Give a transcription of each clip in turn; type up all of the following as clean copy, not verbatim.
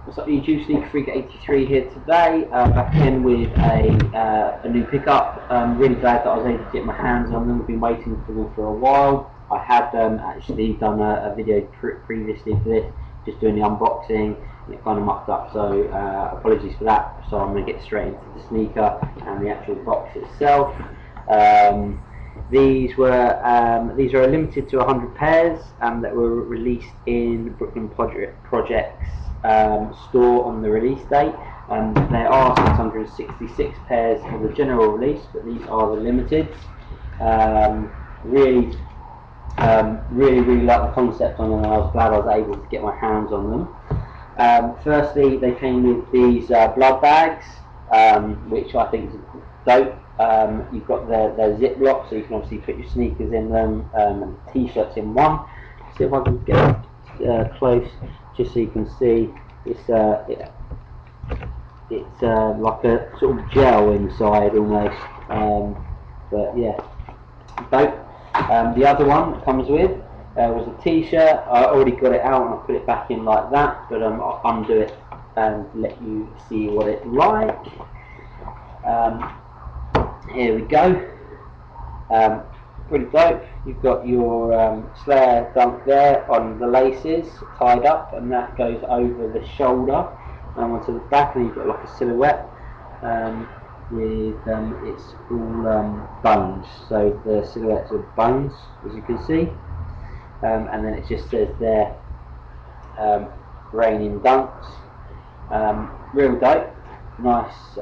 What's up YouTube, Sneakafreaka83 here today, back in with a new pickup. Really glad that I was able to get my hands on them. I've been waiting for them for a while. I had actually done a video previously for this, just doing the unboxing, and it kind of mucked up, so apologies for that. So I'm going to get straight into the sneaker and the actual box itself. These are limited to 100 pairs that were released in Brooklyn Project's store on the release date. There are 666 pairs for the general release, but these are the limiteds. Really like the concept on them, and I was glad I was able to get my hands on them. Firstly, they came with these blood bags, which I think is dope. You've got their Ziploc, so you can obviously put your sneakers in them, and t-shirts in one. See if I can get close, just so you can see. It's like a sort of gel inside almost, but yeah, dope. The other one that comes with was a t-shirt. I already got it out and I put it back in like that, but I'll undo it and let you see what it's like. Here we go. Pretty dope. You've got your Slayer dunk there on the laces tied up, and that goes over the shoulder and onto the back, and you've got like a silhouette with it's all bones, so the silhouettes are bones, as you can see, and then it just says there raining dunks. Real dope, nice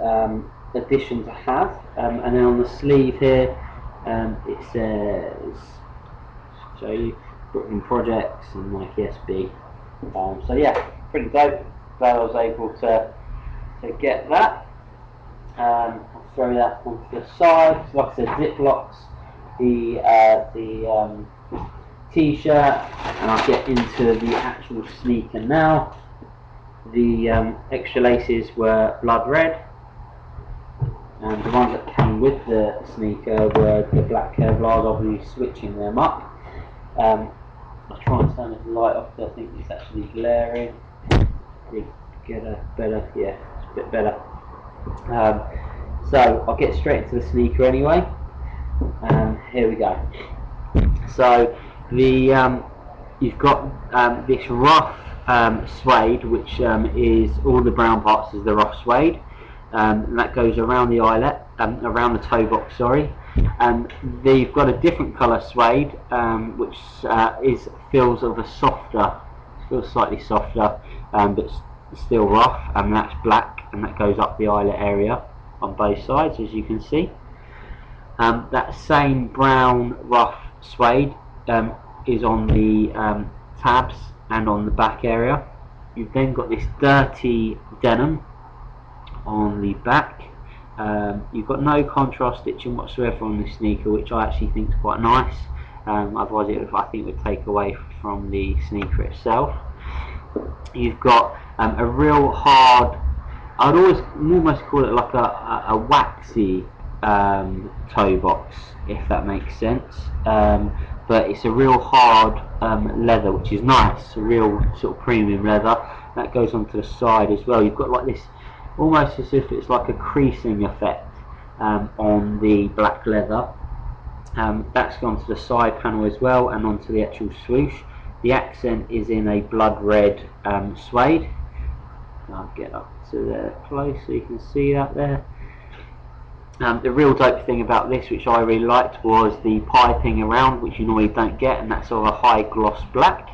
addition to have. And then on the sleeve here it says, show you, Brooklyn Projects and Nike SB. So yeah, pretty dope. Glad I was able to get that. I'll throw that onto the side. Like I said, Ziplocs the t-shirt, and I'll get into the actual sneaker now. The extra laces were blood red, and the ones that came with the sneaker were the black Kevlar. I'll be switching them up. I'll try and turn the light off, because I think it's actually glaring. Get a better, yeah, it's a bit better. So I'll get straight into the sneaker anyway. Here we go. So you've got this rough suede, which is all the brown parts is the rough suede. And that goes around the eyelet, around the toe box, sorry. And they've got a different colour suede, which feels slightly softer, but still rough, and that's black, and that goes up the eyelet area on both sides, as you can see. That same brown rough suede is on the tabs and on the back area. You've then got this dirty denim on the back. You've got no contrast stitching whatsoever on the sneaker, which I actually think is quite nice. Otherwise I think it would take away from the sneaker itself. You've got a real hard, I'd almost call it like a waxy toe box, if that makes sense. But it's a real hard leather, which is nice, a real sort of premium leather. That goes onto the side as well. You've got like this, almost as if it's like a creasing effect on the black leather. That's gone to the side panel as well, and onto the actual swoosh. The accent is in a blood red suede. I'll get up to there close so you can see that there. The real dope thing about this, which I really liked, was the piping around, which you normally don't get, and that's sort of a high gloss black.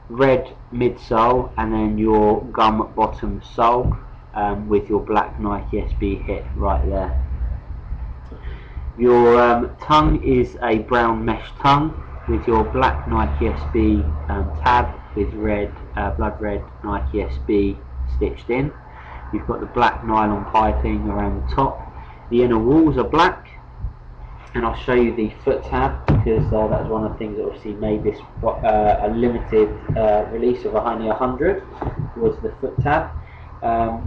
Red midsole, and then your gum bottom sole, with your black Nike SB hit right there. Your tongue is a brown mesh tongue with your black Nike SB tab with red, blood red Nike SB stitched in. You've got the black nylon piping around the top. The inner walls are black, and I'll show you the foot tab, because that's one of the things that obviously made this a limited release of only 100, was the foot tab,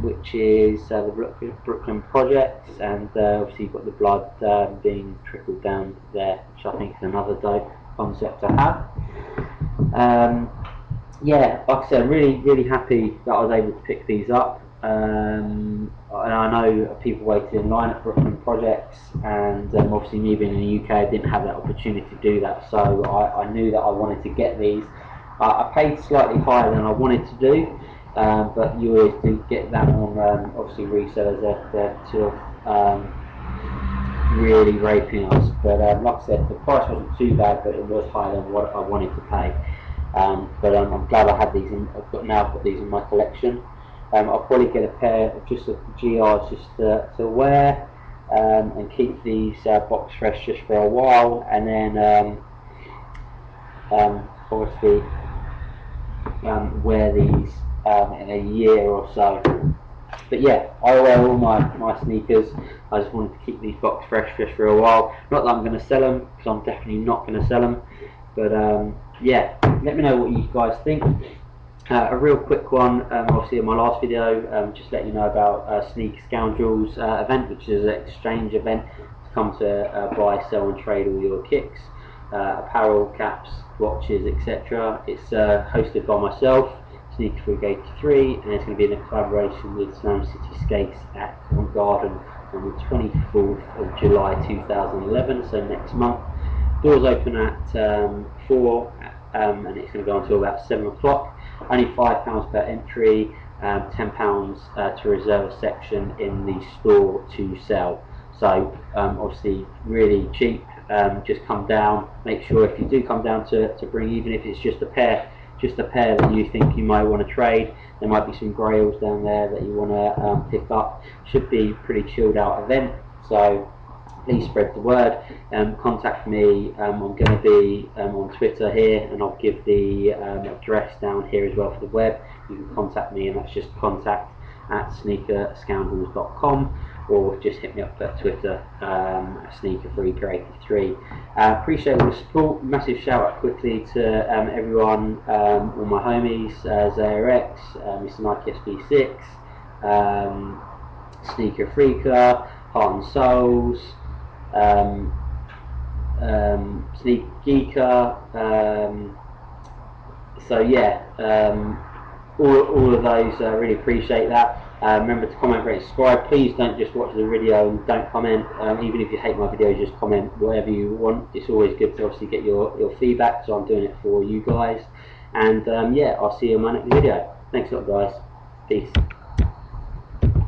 which is the Brooklyn Projects, and obviously you've got the blood being trickled down there, which I think is another dope concept to have. yeah, like I said, I'm really happy that I was able to pick these up. And I know people waited in line at Brooklyn projects, and obviously me being in the UK, I didn't have that opportunity to do that. So I knew that I wanted to get these. I paid slightly higher than I wanted to do, but you always do get that on obviously resellers. They're sort of really raping us. But like I said, the price wasn't too bad, but it was higher than what I wanted to pay. But I'm glad I had these. Now I've got these in my collection. I'll probably get a pair of just of the GRs just to wear and keep these box fresh just for a while, and then obviously wear these in a year or so. But yeah, I wear all my sneakers. I just wanted to keep these box fresh just for a while. Not that I'm going to sell them, because I'm definitely not going to sell them. But yeah, let me know what you guys think. A real quick one, obviously in my last video, just let you know about Sneaker Scoundrels event, which is an exchange event to come to buy, sell and trade all your kicks, apparel, caps, watches, etc. It's hosted by myself, Sneakafreaka83, and it's going to be in a collaboration with Slam City Skates at Covent Garden on the 24th of July 2011, so next month. Doors open at 4 and it's going to go until about 7 o'clock. Only £5 per entry, £10 to reserve a section in the store to sell. So obviously really cheap. Just come down. Make sure if you do come down to bring, even if it's just a pair that you think you might want to trade. There might be some grails down there that you want to pick up. Should be a pretty chilled out event. So please spread the word. Contact me. I'm going to be on Twitter here, and I'll give the address down here as well for the web. You can contact me, and that's just contact@sneakerscoundrels.com, or just hit me up at Twitter, Sneakafreaka83. Appreciate all the support. Massive shout out quickly to everyone, all my homies, ZareX, Mr. Nike SB6, Sneaker Freaka, Heart and Souls, Sneak Geeker. So yeah, all of those, really appreciate that. Remember to comment, rate, subscribe. Please don't just watch the video and don't comment. Even if you hate my videos, just comment whatever you want. It's always good to obviously get your feedback, so I'm doing it for you guys. And yeah, I'll see you in my next video. Thanks a lot, guys. Peace.